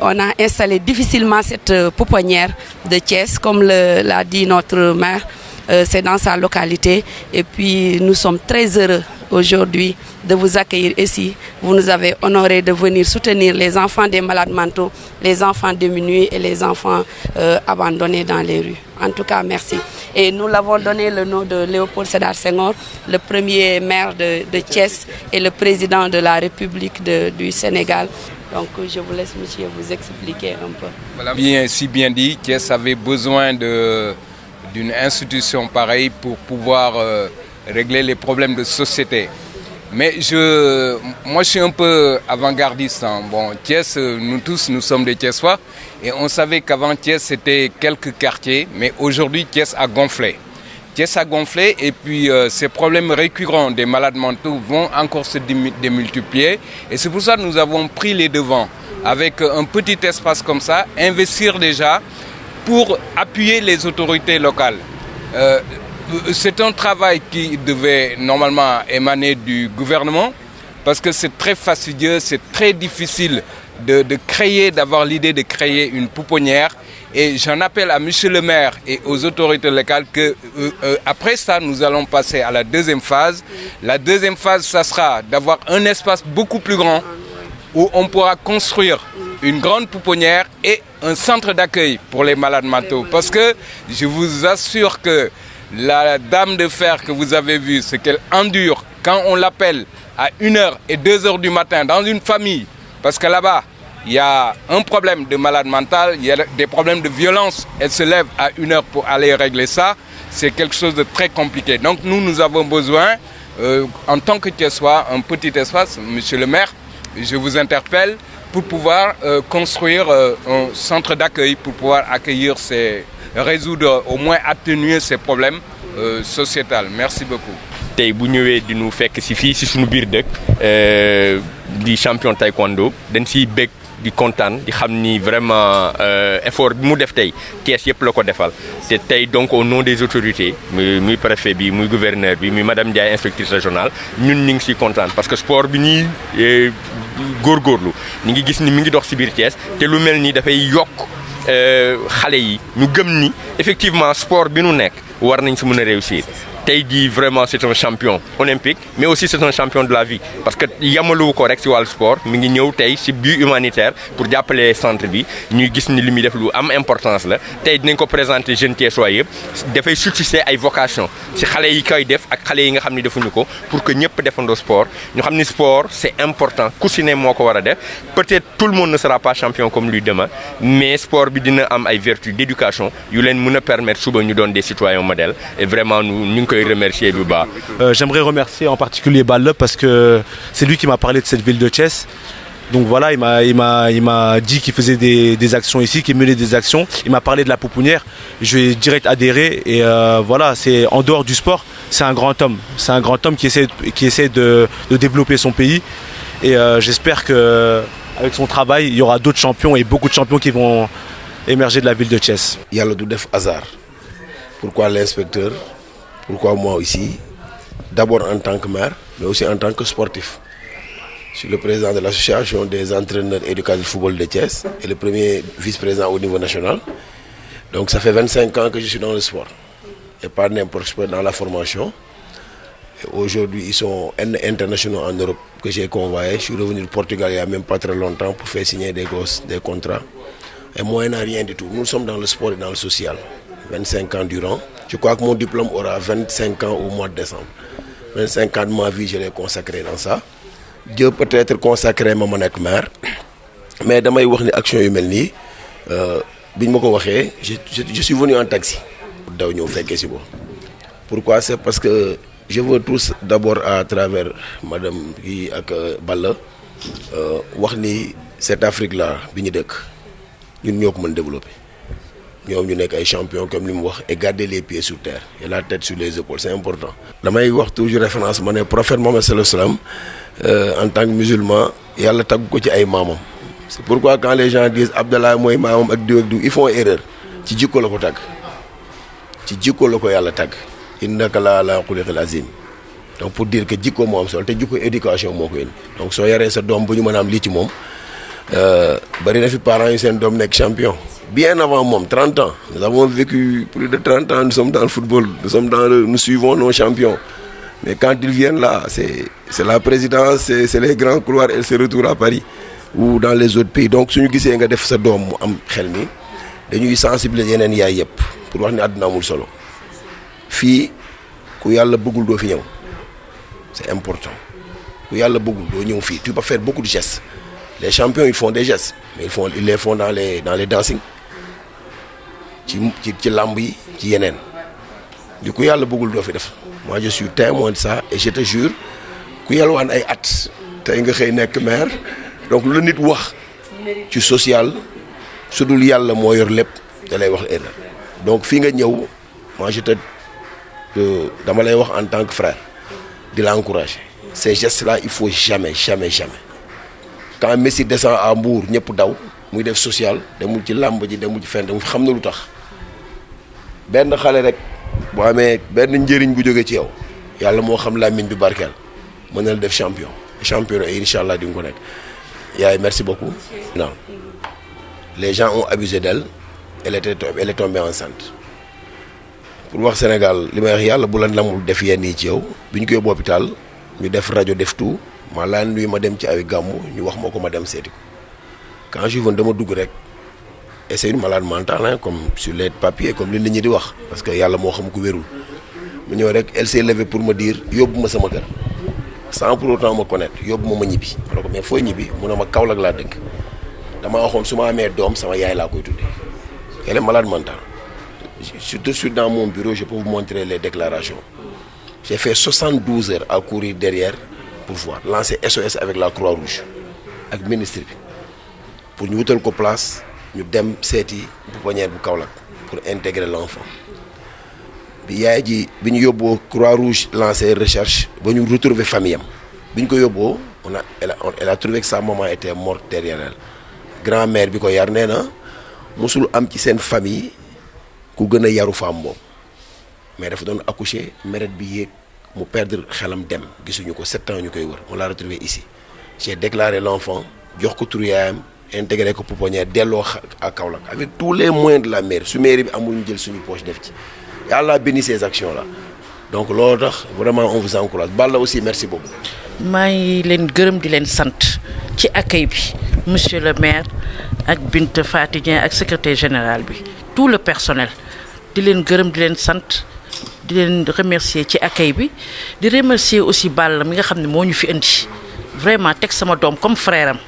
on a installé difficilement cette pouponnière de Thiès, comme l'a dit notre maire. C'est dans sa localité et puis nous sommes très heureux aujourd'hui de vous accueillir ici. Vous nous avez honoré de venir soutenir les enfants des malades mentaux, les enfants démunis et les enfants abandonnés dans les rues. En tout cas, merci. Et nous l'avons donné le nom de Léopold Sédar Senghor, le premier maire de Thiès et le président de la République du Sénégal. Donc je vous laisse, monsieur, vous expliquer un peu. Voilà, si bien dit, Thiès avait besoin d'une institution pareille pour pouvoir régler les problèmes de société. Mais moi je suis un peu avant-gardiste. Hein. Bon, Thiès, nous tous, nous sommes des Thiessois et on savait qu'avant Thiès c'était quelques quartiers, mais aujourd'hui Thiès a gonflé. Thiès a gonflé et puis ces problèmes récurrents des malades mentaux vont encore se démultiplier et c'est pour ça que nous avons pris les devants avec un petit espace comme ça, investir déjà pour appuyer les autorités locales. C'est un travail qui devait normalement émaner du gouvernement parce que c'est très fastidieux, c'est très difficile d'avoir l'idée de créer une pouponnière. Et j'en appelle à monsieur le maire et aux autorités locales que après ça, nous allons passer à la deuxième phase. La deuxième phase, ça sera d'avoir un espace beaucoup plus grand où on pourra construire une grande pouponnière et un centre d'accueil pour les malades mentaux. Parce que je vous assure que la dame de fer que vous avez vue, ce qu'elle endure quand on l'appelle à 1h et 2h du matin dans une famille, parce que là-bas, il y a un problème de malade mental, il y a des problèmes de violence, elle se lève à 1h pour aller régler ça, c'est quelque chose de très compliqué. Donc nous avons besoin, en tant que Thiessois, un petit espace, monsieur le maire, je vous interpelle, pour pouvoir construire un centre d'accueil, pour pouvoir accueillir résoudre, au moins atténuer ces problèmes sociétals. Merci beaucoup. tey bu ñëwee di ñu fekk ci fii ci suñu biir dëkk di champion taekwondo dañ ciy bég di kontaan di xam ni vraiment effort bi mu def tey Thiès yëpp la ko defal te tey donc au nom des autorités muy préfet bi muy gouverneur bi muy madame Ndiaye inspectrice régionale ñun ñu ngi ciy kontaan parce que sport bi ñuy góorgóorlu ñu ngi gis ni mi ngi dox ci biir Thiès te lu mel ni dafay yokk xale yi ñu gëm ni effectivement sport bi nu nekk war nañ ci mën a réussir. tey jii vraiment c'est un champion olympique mais aussi c'est un champion de la vie parce que yamalu ko rek ci wàllu sport mi ngi ñëw tey ci but humanitaire pour jàppale centre bi ñuy gis ni li muy def lu am importance la tey dinañ ko présenter jeunes Thiessois yëpp dafay susciter ay vocation ci xale yi koy def ak xale yi nga xam ni defuñu ko pour que ñëpp defandoo sport ñu xam ni sport c'est important ku ci ne moo ko war a def peut-être tout le monde ne sera pas champion comme lui demain mais sport bi dina am ay vertus d'éducation yu leen mën a permettre suba ñu doon des citoyens modèles et vraiment ñu remercier Duba. J'aimerais remercier en particulier Balle parce que c'est lui qui m'a parlé de cette ville de Thiès. Donc voilà, il m'a dit qu'il faisait des actions ici, qu'il menait des actions. Il m'a parlé de la pouponnière. Je vais direct adhérer et voilà, c'est en dehors du sport, c'est un grand homme. C'est un grand homme qui essaie de développer son pays et j'espère que avec son travail, il y aura d'autres champions et beaucoup de champions qui vont émerger de la ville de Thiès. Yalla du def hasard. Pourquoi l'inspecteur? Pourquoi moi ici? D'abord en tant que maire, mais aussi en tant que sportif. Je suis le président de l'association des entraîneurs éducateurs de football de Thiès et le premier vice-président au niveau national. Donc ça fait 25 ans que je suis dans le sport. Et pas n'importe quoi dans la formation. Et aujourd'hui, ils sont internationaux en Europe que j'ai convoyé. Je suis revenu du Portugal il n'y a même pas très longtemps pour faire signer des contrats. Et moi, il n'y a rien du tout. Nous sommes dans le sport et dans le social. 25 ans durant. Je crois que mon diplôme aura 25 ans au mois de décembre. 25 ans de ma vie, je l'ai consacré dans ça. Dieu peut-être consacré ma manette mère. Mais dans mes actions humaines, je suis venu en taxi. Pourquoi? C'est parce que je veux tous d'abord à travers Madame Guy et Balla, voir cette Afrique-là, nous devons développer. Nous sommes des champions comme lui et garder les pieds sur terre et la tête sur les épaules, c'est important. Je wax toujours référence mon prophète Mohammed sallallahu alayhi wa sallam en tant que musulman yalla tagg ko ci ay mamam. C'est pourquoi quand les gens disent Abdallah moy mamam ak diw ils font erreur. Ci jikko la ko tagg. Ci jikko la ko yalla tagg. Innaka la khuluqil azim. Donc pour dire que jikko mo am solo te jikko éducation moko indi. Donc so yaré sa dom bu ñu mëna am li ci mom bari na fi parents yu seen doom nekk champion bien avant moom 30 ans nous avons vécu plus de 30 ans nous sommes dans le football nous suivons nos champions mais quand ils viennent là c'est la présidence c'est les grands couloirs et c'est retour à Paris ou dans les autres pays donc suñu gisee nga def sa doom mu am xel mi dañuy sensibiliser yeneen yaay yëpp pour wax ni àdduna amul solo fii ku yàlla bëggul doo fi ñëw c'est important ku yàlla bëggul doo ñëw fii tu peux faire beaucoup de gestes les champions ils font des gestes mais ils les font dans les dancing ci lamb yi ci yeneen du ku yàlla bëggul doo fi def moi je suis témoin de ça et je te jure ku yalwaan ay at tey nga xëy nekk maire donc lu nit wax ci social su dul yàlla moo yor lépp da lay wax erreur donc fii nga ñëw moi dama lay wax en tant que frère di la encourager ces gestes là il faut jamais quand Messi descend à Mbour ñëpp daw muy def social demul ci làmb ji demul ci fenn demul xam na lu tax benn xale rek boo amee benn njëriñ bu jógee ci yow yàlla moo xam làmmiñ bi barkeel mën na la def champion et incha allah di nga ko nekk yaay merci beaucoup. non les gens ont abusé d'elle elle est tombée enceinte pour wax Sénégal li may wax yàlla bu la namul def yenn yi ci yow bi ñu koy yóbbu hôpital ñu def rajo def tout ma laa nuyu ma dem ci ay gàmmu ñu wax ma ko ma dem seeti ko quand je viens dama dugg rek et c'est une malade mentale hein, comme sur les papiers comme li nit ñi di wax parce que yàlla moo xam ku wérul mu ñëw rek elle s'est levée pour me dire yóbbu ma sama kër sans pour autant me connaître yóbbu ma ñibbi ma ne ko mais fooy ñibbi mu ne ma Kaolack laa dëkk dama waxoon su ma amee doom sama yaay laa koy tuddee elle est malade mentale. Tout de suite dans mon bureau je peux vous montrer les déclarations j'ai fait 72 heures à courir derrière pour voir lancer SOS avec la Croix-Rouge ak ministre bi pour ñu wutal ko place ñu dem seeti pouponnière bu Kaolack pour intégrer l'enfant bi yaay ji bi ñu yóbboo Croix-Rouge lancer recherche ba ñu retrouver famille am bi ñu ko yóbboo elle a trouvé que sa maman était morte derrière elle grand-mère bi ko yar nee na mosul am ci seen famille ku gën a yaru femme boobu mais dafa doon accoucher meret bi yéeg mu perdre xelam dem gisuñu ko 7 ans ñu koy wër on l'a retrouvé ici j'ai déclaré l'enfant jox ko turu yaayam intégré ko pouponnière delloo à Kaolack avec tous les moyens de la mairie su mairie bi amul ñu jël suñu poche def ci yàlla béni ces actions là donc loolu tax vraiment on vous encourage Balla aussi merci beaucoup. maa ngi leen gërëm di leen sant ci accueil bi monsieur le maire ak Binta Faty Dieng ak secrétaire général bi tout le personnel di leen gërëm di leen sant di leen remercier ci accueil bi di remercier aussi Balla mi nga xam ne moo ñu fi indi vraiment teg sama doom comme frère am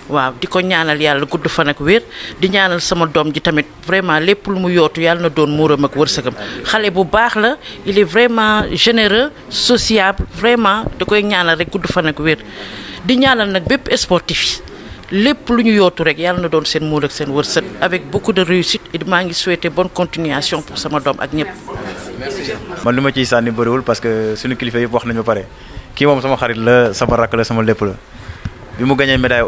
waaw di ko ñaanal yàlla gudd fan ak wér di ñaanal sama doom ji tamit vraiment lépp lu mu yootu yàlla na doon muuram ak wërsëgam xale bu baax la il est vraiment généreux sociable vraiment da koy ñaanal rek gudd fan ak wér di ñaanal nag bépp sportif yi lépp lu ñu yootu rek yàlla na doon seen muur ak seen wërsëg avec beaucoup de réussite et maa ngi souhaiter bonne continuation pour sama doom ak ñëpp. man li ma ciy sànni bëriwul parce que suñu kilifa yëpp wax nañu ba pare kii moom sama xarit la sama rakk la sama lépp la bi mu gagné médaille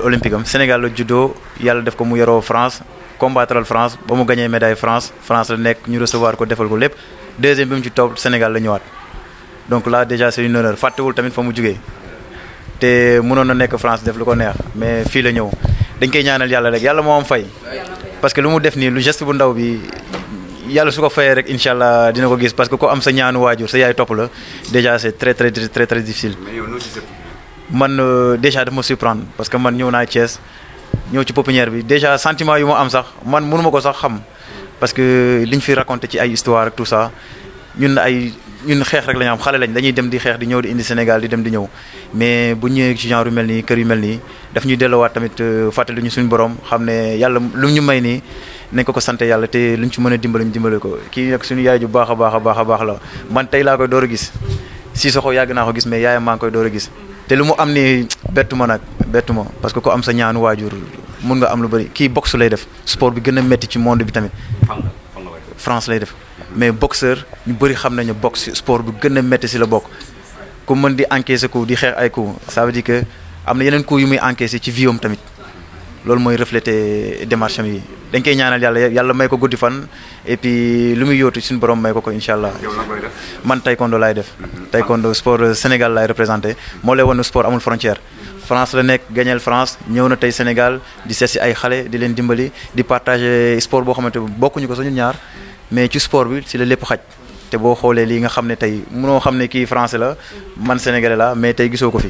olympique am Sénégal la juddoo yàlla def ko mu yaroo France combattral France ba mu gagné médaille France la nekk ñu recevoir ko defal ko lépp deuxième bi mu ci topp Sénégal la ñëwaat donc là déjà c'est une honneur fàttewul tamit fa mu jugee te mënoon na nekk France def lu ko neex mais fii la ñëw dañ koy ñaanal yàlla rek yàlla moo am fay parce que lu mu def nii lu geste bu ndaw bi yàlla su ko fayee rek incha allah dina ko gis parce que ko am sa ñaanu waajur sa yaay topp la déjà c'est très difficile. man déjà daf ma surprendre parce que man ñëw naa Thiès ñëw ci pépinière bi déjà sentiment yu ma am sax man mënu ma ko sax xam parce que liñ fi raconté ci ay histoire ak tout ça ñun xeex rek la ñu am xale lañ dañuy dem di xeex di ñëw di indi Sénégal di dem di ñëw mais bu ñëwee ci genre yu mel nii kër yu mel nii daf ñuy delloowaat tamit fàttali ñu suñu borom xam ne yàlla lu ñu may nii nañ ko sant yàlla te luñ ci mën a dimbali ñu dimbali ko kii nag suñu yaay ju baax a baax la man tey laa koy door a gis Sissoko yàgg naa ko gis mais yaayam maa ngi koy door a gis te lu mu am ni bettu ma parce que ko am sa ñaanu waajur mun nga am lu bëri kii boxe lay def sport bi gën a métti ci monde bi tamit France lay def mais boxeur ñu bëri xam nañu boxe sport bi gën a métti si la bokk ku mën di encaisser coup di xeex ay coup ça veut dire que am na yeneen coup yu muy encaisser ci vie am tamit loolu mooy refléter démarche am yi dañ koy ñaanal yàlla may ko guddi fan et puis lu muy yóotu suñu borom may ko incha allah. man taekwondo laay def. taekwondo sport Sénégal laay représenté moo lay wan sport amul frontière. France la nekk gagneel France ñëw na tey Sénégal di seet si ay xale di leen dimbali di partager sport boo xamante bokkuñu ko sañu ñaar mais ci sport bi si la lépp xaj te boo xoolee lii nga xam ne tey mënoo xam ne kii français la man sénégalais la mais tey gisoo ko fi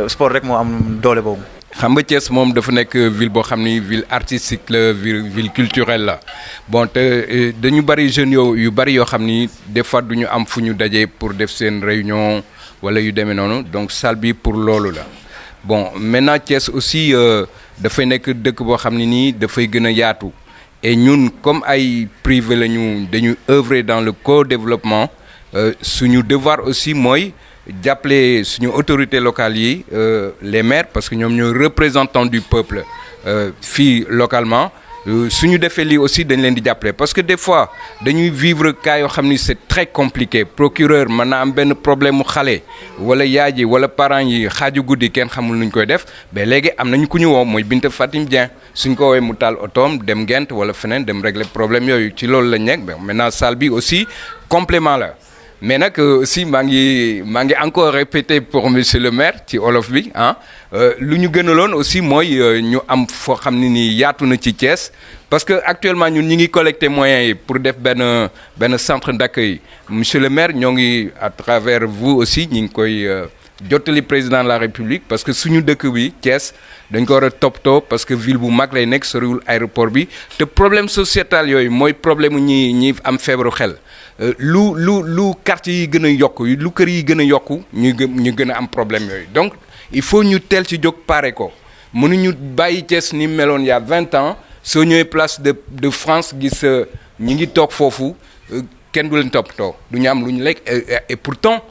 sport rek moo am doole boobu. xam nga Thiès moom dafa nekk ville boo xam ni ville artistique la ville culturelle la bon te dañu bari jeunes yu bari yoo xam ni des fois du ñu am fu ñu daje pour def seen réunion wala yu demee noonu donc salle bi pour loolu la. Bon maintenant Thiès aussi dafay nekk dëkk boo xam ne nii dafay gën a yaatu et ñun comme ay privé la ñu dañuy œuvrer dans le co-développement suñu devoir aussi mooy jàppale suñu autorités locales yi les maires parce que ñoom ñooy représentants du peuple fii localement suñu defee lii aussi dañ leen di jàppale parce que des fois dañuy vivre cas yoo xam ni c'est très compliqué procureur mën na am benn problème mu xale wala yaay ji wala parents yi xaaju guddi kenn xamul nuñ koy def mais léegi am nañu ku ñu woo mooy Binta Fatim Dieng suñ ko woowee mu taal otoom dem Gent wala feneen dem régler problème yooyu ci loolu lañ nekk maintenant salle bi aussi complément la. mais nag aussi maa ngi encore répété pour monsieur le maire ci olof bi ah lu ñu gënaloon aussi mooy ñu am foo xam ne nii yaatu na ci Thiès parce que actuellement ñun ñi ngi collecter moyens yi pour def benn centre d'accueil monsieur le maire ñoo ngi à travers vous aussi ñi ngi koy jottali président de la République parce que suñu dëkk bi Thiès dañ ko war a toppatoo parce que ville bu mag lay nekk soriwul aéroport bi te problème sociétal yooyu mooy problème ñi am feebaru xel. lu quartier yi gën a yokk lu kër yi gën a yokku ñu gën a am problème yooyu donc il faut ñu teel ci jóg pare ko mënuñu bàyyi Thiès ni meloon il y a 20 ans soo ñëwee place de France gis ñi ngi toog foofu kenn du leen toppatoo du ñu am lu ñu lekk et pourtant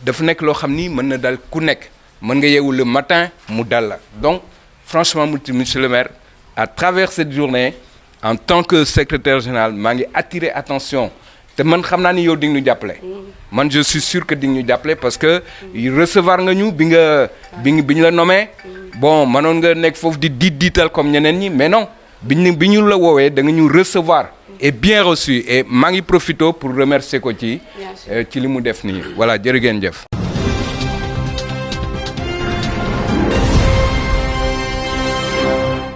dafa nekk loo xam ni mën na dal ku nekk mën nga yeewu le matin mu dal la donc franchement monsieur le maire à travers cette journée en tant que secrétaire général maa ngi attirer attention te man xam naa ni yow di nga ñu jàppale man je suis sûr que di nga ñu jàppale parce que recevoir nga ñu bi ñu la nommé bon mënoon nga nekk foofu di diital comme ñeneen ñi mais non bi ñu la woowee da nga ñu recevoir et bien reçu et maa ngi profité pour remercier ko ci li mu def nii voilà jërë ngeen jëf